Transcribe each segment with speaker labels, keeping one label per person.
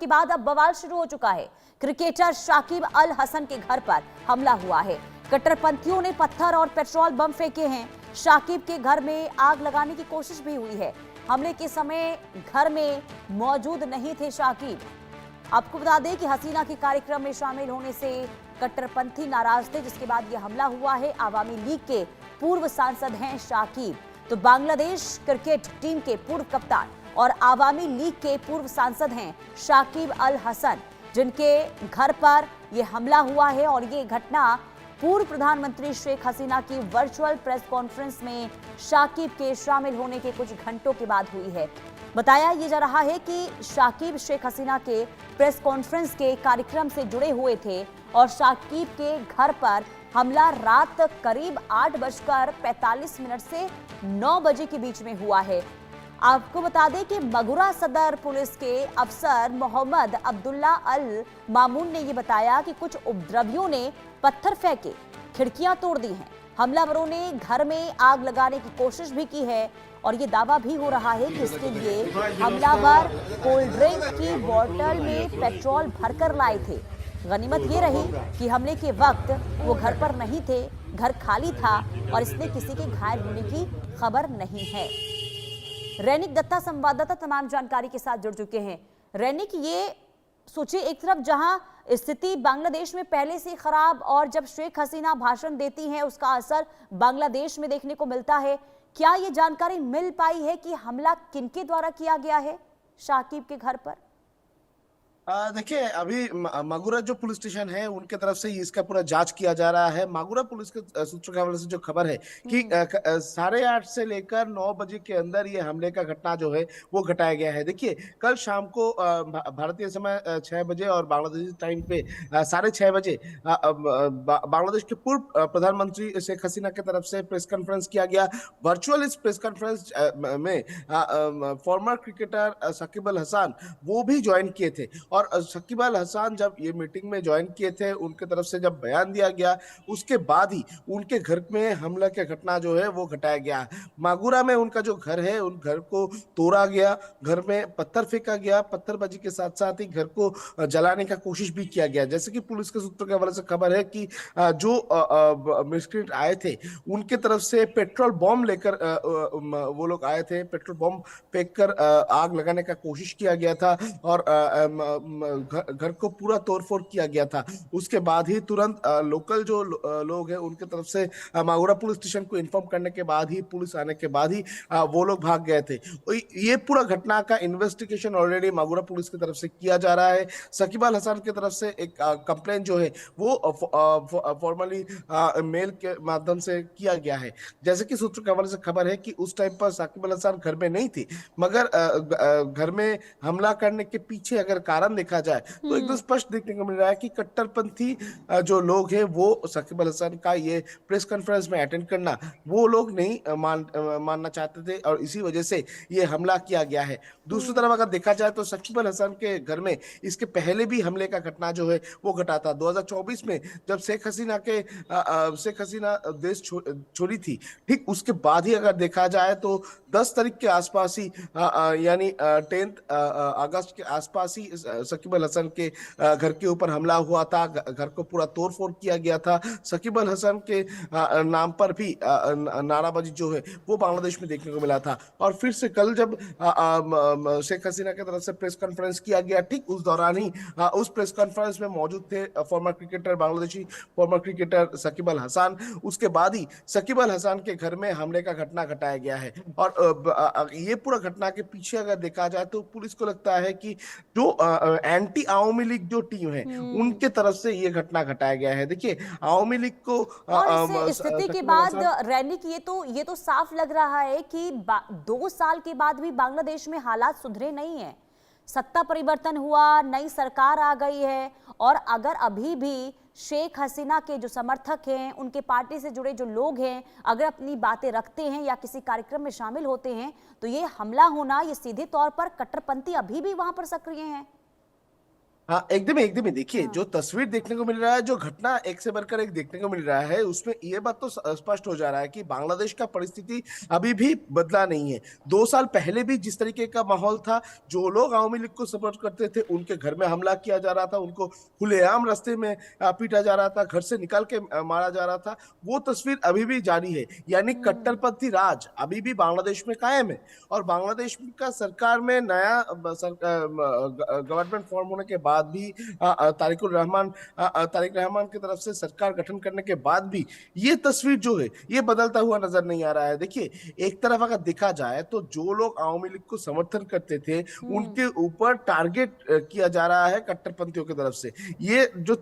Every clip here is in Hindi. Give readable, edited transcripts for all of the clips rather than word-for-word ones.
Speaker 1: के बाद अब बवाल शुरू हो चुका है। क्रिकेटर शाकिब अल हसन के घर पर हमला हुआ है। कट्टरपंथियों ने पत्थर और पेट्रोल बम फेंके हैं। शाकिब के घर में आग लगाने की कोशिश भी हुई है। हमले के समय घर में मौजूद नहीं थे शाकिब। आपको बता दें कि हसीना के कार्यक्रम में शामिल होने से कट्टरपंथी नाराज थे, जिसके बाद यह हमला हुआ है। आवामी लीग के पूर्व सांसद हैं शाकिब। तो बांग्लादेश क्रिकेट टीम के पूर्व कप्तान और आवामी लीग के पूर्व सांसद हैं शाकिब अल हसन, जिनके घर पर यह हमला हुआ है। और ये घटना पूर्व प्रधानमंत्री शेख हसीना की वर्चुअल प्रेस कॉन्फ्रेंस में शाकिब के शामिल होने के कुछ घंटों के बाद हुई है। बताया यह जा रहा है कि शाकिब शेख हसीना के प्रेस कॉन्फ्रेंस के कार्यक्रम से जुड़े हुए थे और शाकिब के घर पर हमला रात करीब 8:45 से 9 बजे के बीच में हुआ है। आपको बता दें कि मगुरा सदर पुलिस के अफसर मोहम्मद अब्दुल्ला अल मामून ने यह बताया कि कुछ उपद्रवियों ने पत्थर फेंके, खिड़कियां तोड़ दी हैं। हमलावरों ने घर में आग लगाने की कोशिश भी की है और ये दावा भी हो रहा है कि इसके लिए हमलावर कोल्ड ड्रिंक की बोतल में पेट्रोल भरकर लाए थे। गनीमत ये रही कि हमले के वक्त वो घर पर नहीं थे, घर खाली था और इसमें किसी के घायल होने की खबर नहीं है। रैनिक दत्ता संवाददाता तमाम जानकारी के साथ जुड़ चुके हैं। रैनिक, ये सोचिए, एक तरफ जहां स्थिति बांग्लादेश में पहले से खराब और जब शेख हसीना भाषण देती हैं उसका असर बांग्लादेश में देखने को मिलता है, क्या ये जानकारी मिल पाई है कि हमला किनके द्वारा किया गया है शाकिब के घर पर?
Speaker 2: देखिए, अभी मागुरा जो पुलिस स्टेशन है उनके तरफ से इसका पूरा जांच किया जा रहा है। मागुरा पुलिस के सूत्रों के हवाले से जो खबर है कि 8:30 से लेकर 9 बजे के अंदर ये हमले का घटना जो है वो घटाया गया है। देखिए, कल शाम को भारतीय समय 6 बजे और बांग्लादेशी टाइम पे 6:30 बजे बांग्लादेश के पूर्व प्रधानमंत्री शेख हसीना की तरफ से प्रेस कॉन्फ्रेंस किया गया। वर्चुअल इस प्रेस कॉन्फ्रेंस में फॉर्मर क्रिकेटर शकीब अल हसन वो भी ज्वाइन किए थे। और शकीब अल हसन जब ये मीटिंग में ज्वाइन किए थे, उनके तरफ से जब बयान दिया गया उसके बाद ही उनके घर में हमला की घटना जो है वो घटाया गया। मागुरा में उनका जो घर है उन घर को तोड़ा गया, घर में पत्थर फेंका गया, पत्थरबाजी के साथ साथ ही घर को जलाने का कोशिश भी किया गया। जैसे कि पुलिस के सूत्रों के हवाले से खबर है कि जो मिस्क्रीट आए थे उनके तरफ से पेट्रोल बम लेकर वो लोग आए थे। पेट्रोल बम फेंक कर आग लगाने का कोशिश किया गया था और घर को पूरा तोड़फोड़ किया गया था। उसके बाद ही तुरंत लोकल जो लोग हैं उनके तरफ से मागुरा पुलिस स्टेशन को इन्फॉर्म करने के बाद ही, पुलिस आने के बाद ही वो लोग भाग गए थे। ये पूरा घटना का इन्वेस्टिगेशन ऑलरेडी मागुरा पुलिस की तरफ से किया जा रहा है। शकीब अल हसन की तरफ से एक कंप्लेंट जो है वो फॉर्मली मेल के माध्यम से किया गया है। जैसे कि सूत्रों के हवाले से खबर है कि उस टाइम पर शकीब अल हसन घर में नहीं थी, मगर घर में हमला करने के पीछे अगर कारण देखा जाए तो एकदम स्पष्ट देखने को मिल रहा है कि कट्टरपंथी जो लोग हैं वो शकीब अल हसन का ये प्रेस कॉन्फ्रेंस में अटेंड करना वो लोग नहीं मानना चाहते थे और इसी वजह से ये हमला किया गया है। दूसरी तरफ अगर देखा जाए तो शकीब अल हसन के घर में इसके पहले भी हमले का घटना जो है वो घटा था 2024 में, जब शेख हसीना देश छोड़ी थी। ठीक उसके बाद ही अगर देखा जाए तो 10 तारीख के आसपास ही यानी 10 अगस्त के आसपास ही शकीब अल हसन के घर के ऊपर हमला हुआ था। घर को पूरा तोड़फोड़ किया गया था। शकीब अल हसन के नाम पर भी नाराबाजी जो है वो बांग्लादेश में देखने को मिला था। और फिर से कल जब शेख हसीना की तरफ से प्रेस कॉन्फ्रेंस किया गया, ठीक उस दौरान ही उस प्रेस कॉन्फ्रेंस में मौजूद थे former cricketer, Bangladeshi former cricketer Shakib Al Hasan. उसके बाद ही शकीब अल हसन के घर में हमले का घटना घटाया गया है। और ये पूरा घटना के पीछे अगर देखा जाए तो पुलिस को लगता है कि जो एंटी आवामी लीग जो टीम है उनके तरफ से ये घटना घटाया गया है। देखिए, आवामी लीग को
Speaker 1: और इस स्थिति के बाद रैनिक ये तो साफ लग रहा है कि 2 साल के बाद भी बांग्लादेश में हालात सुधरे नहीं है। सत्ता परिवर्तन हुआ, नई सरकार आ गई है और अगर अभी भी शेख हसीना के जो समर्थक हैं, उनके पार्टी से जुड़े जो लोग हैं, अगर अपनी बातें रखते हैं या किसी कार्यक्रम में शामिल होते हैं तो ये हमला होना, ये सीधे तौर पर कट्टरपंथी अभी भी वहां पर सक्रिय हैं।
Speaker 2: हाँ, एकदम एकदम ही देखिए, जो तस्वीर देखने को मिल रहा है, जो घटना एक से बढ़कर एक देखने को मिल रहा है, उसमें ये बात तो स्पष्ट हो जा रहा है कि बांग्लादेश का परिस्थिति अभी भी बदला नहीं है। 2 साल पहले भी जिस तरीके का माहौल था, जो लोग आवामी लीग को सपोर्ट करते थे उनके घर में हमला किया जा रहा था, उनको खुलेआम रास्ते में पीटा जा रहा था, घर से निकाल के मारा जा रहा था, वो तस्वीर अभी भी जारी है। यानी कट्टरपंथी राज अभी भी बांग्लादेश में कायम है। और बांग्लादेश का सरकार में नया गवर्नमेंट फॉर्म होने के बाद भी तारिक रहमान की तरफ से सरकार गठन करने के बाद भी ये तस्वीर जो है ये बदलता हुआ नजर नहीं आ रहा है। देखिए, एक तरफ अगर देखा जाए तो जो लोग आवामी लीग को समर्थन करते थे उनके ऊपर टारगेट किया जा रहा है कट्टरपंथियों की तरफ से। ये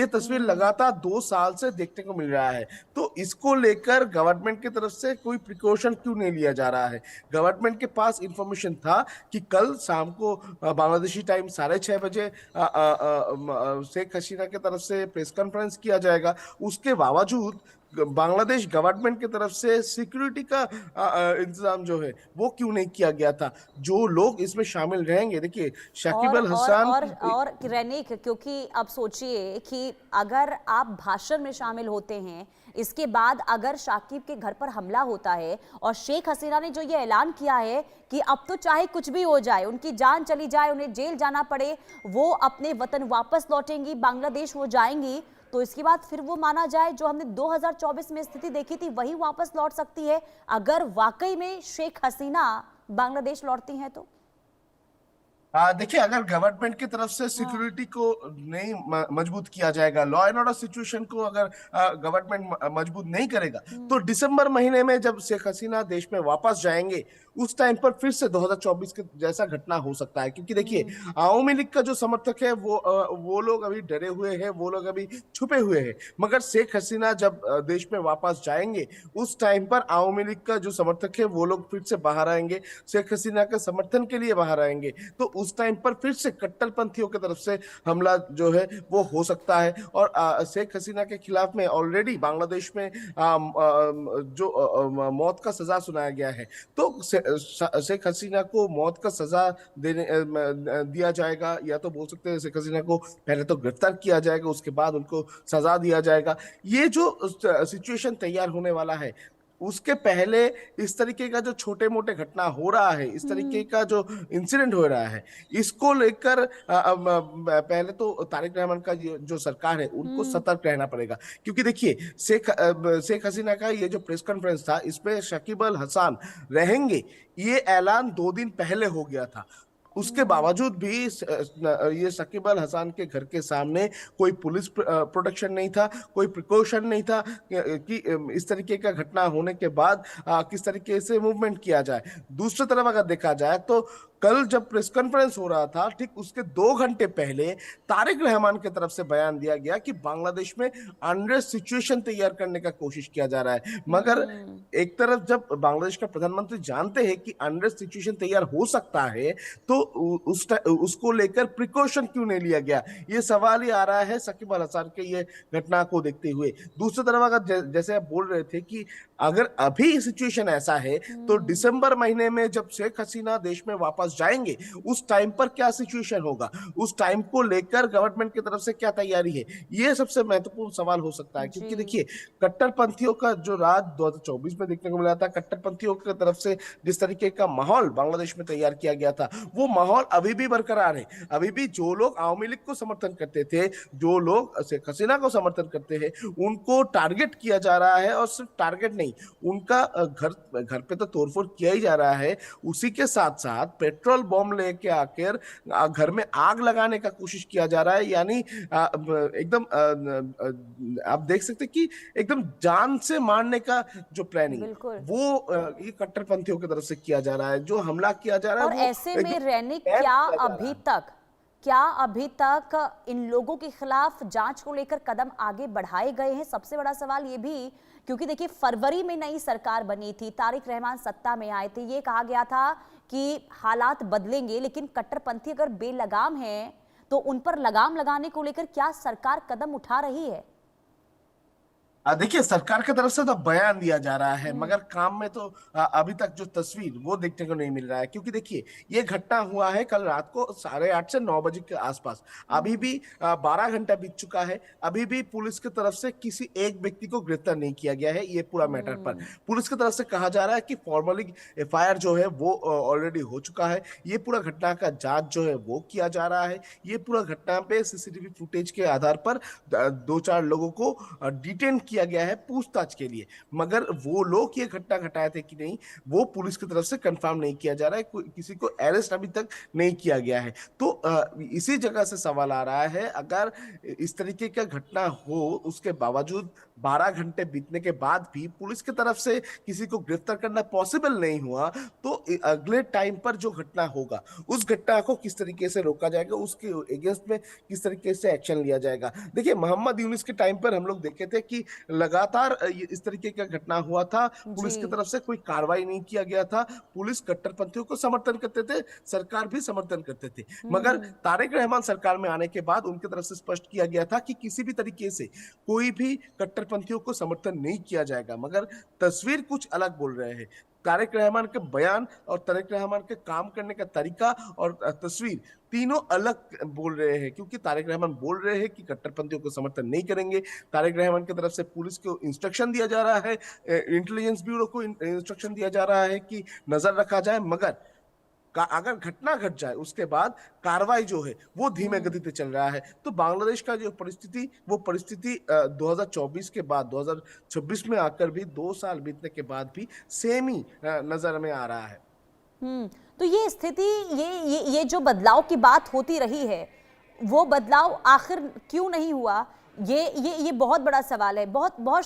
Speaker 2: तस्वीर लगातार 2 साल से देखने को मिल रहा है। तो इसको लेकर गवर्नमेंट की तरफ से कोई प्रिकॉशन क्यों नहीं लिया जा रहा है? गवर्नमेंट के पास इंफॉर्मेशन था कि कल शाम को बांग्लादेशी टाइम 6:30 बजे शेख हसीना की तरफ से प्रेस कॉन्फ्रेंस किया जाएगा। उसके बावजूद बांग्लादेश गवर्नमेंट की तरफ से सिक्योरिटी का इंतजाम जो है वो क्यों नहीं किया गया था? जो लोग इसमें शामिल रहेंगे, देखिए शाकिब अल हसन
Speaker 1: और रैनिक, क्योंकि अब सोचिए कि अगर आप भाषण में शामिल होते हैं, इसके बाद अगर शाकिब के घर पर हमला होता है और शेख हसीना ने जो ये ऐलान किया है कि अब तो चाहे कुछ भी हो जाए, उनकी जान चली जाए, उन्हें जेल जाना पड़े, वो अपने वतन वापस लौटेंगी, बांग्लादेश वो जाएंगी, तो इसके बाद फिर वो माना जाए जो हमने 2024 में स्थिति देखी थी वही वापस लौट सकती है अगर वाकई में शेख हसीना बांग्लादेश लौटती हैं तो?
Speaker 2: देखिए, अगर गवर्नमेंट की तरफ से सिक्योरिटी को नहीं मजबूत किया जाएगा, लॉ एंड ऑर्डर सिचुएशन को अगर गवर्नमेंट मजबूत नहीं करेगा, तो दिसंबर महीने में जब शेख हसीना देश में वापस जाएंगे उस टाइम पर फिर से 2024 के जैसा घटना हो सकता है। क्योंकि देखिए, आवामी लीग का जो समर्थक है वो लोग अभी डरे हुए हैं, वो लोग अभी छुपे हुए हैं। मगर शेख हसीना जब देश में वापस जाएंगे उस टाइम पर आवामी लीग का जो समर्थक है वो लोग फिर से बाहर आएंगे, शेख हसीना के समर्थन के लिए बाहर आएंगे। तो उस टाइम पर फिर से कट्टरपंथियों की तरफ से हमला जो है वो हो सकता है। और शेख हसीना के खिलाफ में ऑलरेडी बांग्लादेश में मौत का सजा सुनाया गया है। तो शेख हसीना को मौत का सजा दिया जाएगा, या तो बोल सकते हैं शेख हसीना को पहले तो गिरफ्तार किया जाएगा, उसके बाद उनको सजा दिया जाएगा। ये जो सिचुएशन तैयार होने वाला है, उसके पहले इस तरीके का जो छोटे मोटे घटना हो रहा है, इस तरीके का जो इंसिडेंट हो रहा है, इसको लेकर पहले तो तारिक रहमान का जो सरकार है उनको सतर्क रहना पड़ेगा। क्योंकि देखिए, शेख हसीना का ये जो प्रेस कॉन्फ्रेंस था इसपे शकीब अल हसन रहेंगे, ये ऐलान 2 दिन पहले हो गया था। उसके बावजूद भी ये शकीब अल हसन के घर के सामने कोई पुलिस प्रोटेक्शन नहीं था, कोई प्रिकॉशन नहीं था कि इस तरीके का घटना होने के बाद किस तरीके से मूवमेंट किया जाए। दूसरी तरफ अगर देखा जाए तो कल जब प्रेस कॉन्फ्रेंस हो रहा था, ठीक उसके 2 घंटे पहले तारिक रहमान की तरफ से बयान दिया गया कि बांग्लादेश में अनरेस्ट सिचुएशन तैयार करने का कोशिश किया जा रहा है। मगर एक तरफ जब बांग्लादेश का प्रधानमंत्री जानते हैं कि अनरेस्ट सिचुएशन तैयार हो सकता है, तो उसको लेकर प्रिकॉशन क्यों नहीं लिया गया, ये सवाल ही आ रहा है शकीब अल हसन के ये घटना को देखते हुए। दूसरी तरफ अगर जैसे आप बोल रहे थे कि अगर अभी सिचुएशन ऐसा है तो दिसंबर महीने में जब शेख हसीना देश में वापस जाएंगे उस टाइम पर क्या सिचुएशन होगा, उस टाइम को लेकर गवर्नमेंट की तरफ से क्या तैयारी है, ये सबसे महत्वपूर्ण सवाल हो सकता है। क्योंकि देखिए, कट्टरपंथियों का जो राज 2024 में देखने को मिला था, कट्टरपंथियों की तरफ से जिस तरीके का माहौल बांग्लादेश में तैयार किया गया था, वो माहौल अभी भी बरकरार है। अभी भी जो लोग आवामी लीग को समर्थन करते थे, जो लोग शेख हसीना को समर्थन करते हैं, उनको टारगेट किया जा रहा है। और सिर्फ टारगेट नहीं, उनका घर पे तो तोड़फोड़ किया ही जा रहा है, उसी के साथ साथ पेट्रोल बम लेके आकर घर में आग लगाने का कोशिश किया जा रहा है। यानी एकदम आप देख सकते कि एकदम जान से मारने का जो प्लानिंग वो ये कट्टरपंथियों की तरफ से किया जा रहा है, जो हमला किया जा रहा है।
Speaker 1: और ऐसे में रैनिक, क्या अभी तक इन लोगों के खिलाफ जांच को लेकर कदम आगे बढ़ाए गए हैं? सबसे बड़ा सवाल ये भी, क्योंकि देखिए फरवरी में नई सरकार बनी थी, तारिक रहमान सत्ता में आए थे, ये कहा गया था कि हालात बदलेंगे, लेकिन कट्टरपंथी अगर बेलगाम हैं तो उन पर लगाम लगाने को लेकर क्या सरकार कदम उठा रही है?
Speaker 2: देखिए, सरकार की तरफ से तो बयान दिया जा रहा है, मगर काम में तो अभी तक जो तस्वीर वो देखने को नहीं मिल रहा है। क्योंकि देखिए, ये घटना हुआ है कल रात को 8:30 से 9 बजे के आसपास। अभी भी 12 घंटा बीत चुका है। अभी भी पुलिस की तरफ से किसी एक व्यक्ति को गिरफ्तार नहीं किया गया है ये पूरा मैटर पर। पुलिस की तरफ से कहा जा रहा है कि फॉर्मली एफआईआर जो है वो ऑलरेडी हो चुका है। ये पूरा घटना का जांच जो है वो किया जा रहा है। ये पूरा घटना पे सीसीटीवी फुटेज के आधार पर 2-4 लोगों को डिटेन किया गया है पूछताछ के लिए। मगर वो लोग ये घटना घटाए थे कि नहीं, वो पुलिस की तरफ से कंफर्म नहीं किया जा रहा है। किसी को अरेस्ट अभी तक नहीं किया गया है। तो इसी जगह से सवाल आ रहा है, अगर इस तरीके का घटना हो उसके बावजूद 12 घंटे बीतने के बाद भी पुलिस की तरफ से किसी को गिरफ्तार करना पॉसिबल नहीं हुआ, तो अगले टाइम पर जो घटना होगा उस घटना को किस तरीके से रोका जाएगा, उसके अगेंस्ट में किस तरीके से एक्शन लिया जाएगा। देखिए, मोहम्मद यूनुस के टाइम पर हम लोग देखे थे कि लगातार इस तरीके का घटना हुआ था। पुलिस की
Speaker 1: जी।
Speaker 2: तरफ से कोई कार्रवाई नहीं किया गया था। पुलिस कट्टरपंथियों को समर्थन करते थे, सरकार भी समर्थन करते थे। मगर तारिक रहमान सरकार में आने के बाद उनकी तरफ से स्पष्ट किया गया था कि किसी भी तरीके से कोई भी कट्टरपंथियों को समर्थन नहीं किया जाएगा। मगर तस्वीर कुछ अलग बोल रहे हैं। तारिक रहमान के बयान और तारिक रहमान के काम करने का तरीका और तस्वीर तीनों अलग बोल रहे हैं। क्योंकि तारिक रहमान बोल रहे हैं कि कट्टरपंथियों को समर्थन नहीं करेंगे। तारिक रहमान की तरफ से पुलिस को इंस्ट्रक्शन दिया जा रहा है, इंटेलिजेंस ब्यूरो को इंस्ट्रक्शन दिया जा रहा है कि नजर रखा जाए। मगर अगर घटना घट जाए उसके बाद कार्रवाई जो है वो धीमे गति पे चल रहा है। तो बांग्लादेश का जो परिस्थिति, वो परिस्थिति 2024 के बाद 2026 में आकर भी 2 साल बीतने के बाद भी सेम ही नजर में आ रहा है।
Speaker 1: तो ये स्थिति, ये जो बदलाव की बात होती रही है, वो बदलाव आखिर क्यों नहीं हुआ? ये बहुत बड़ा सवाल है। बहुत बहुत